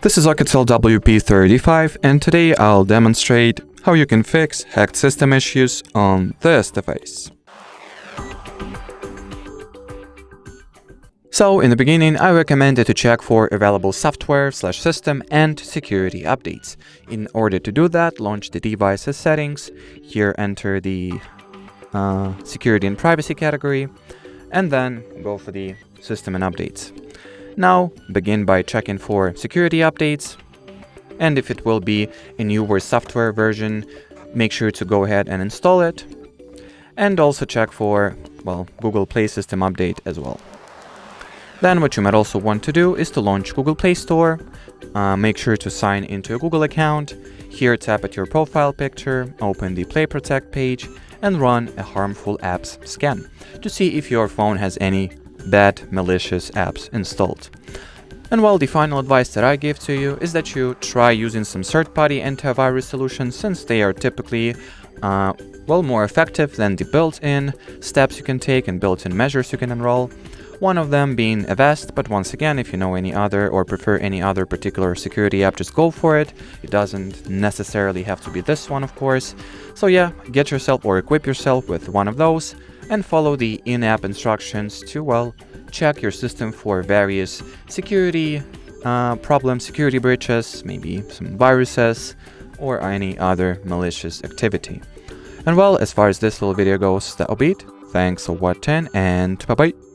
This is OUKITEL WP35, and today I'll demonstrate how you can fix hacked system issues on this device. So in the beginning, I recommend you to check for available software/system and security updates. In order to do that, launch the device's settings. Here enter the security and privacy category, and then go for the system and updates. Now, begin by checking for security updates, and if it will be a newer software version, make sure to go ahead and install it, and also check for, Google Play System Update as well. Then what you might also want to do is to launch Google Play Store, make sure to sign into a Google account. Here tap at your profile picture, open the Play Protect page, and run a harmful apps scan to see if your phone has any bad malicious apps installed. And the final advice that I give to you is that you try using some third-party antivirus solutions, since they are typically more effective than the built-in steps you can take and built-in measures you can enroll. One of them being Avast, but once again, if you know any other or prefer any other particular security app, just go for it. It doesn't necessarily have to be this one, of course. So yeah, get yourself or equip yourself with one of those and follow the in-app instructions to, check your system for various security problems, security breaches, maybe some viruses, or any other malicious activity. And as far as this little video goes, that'll be it. Thanks for watching, and bye-bye.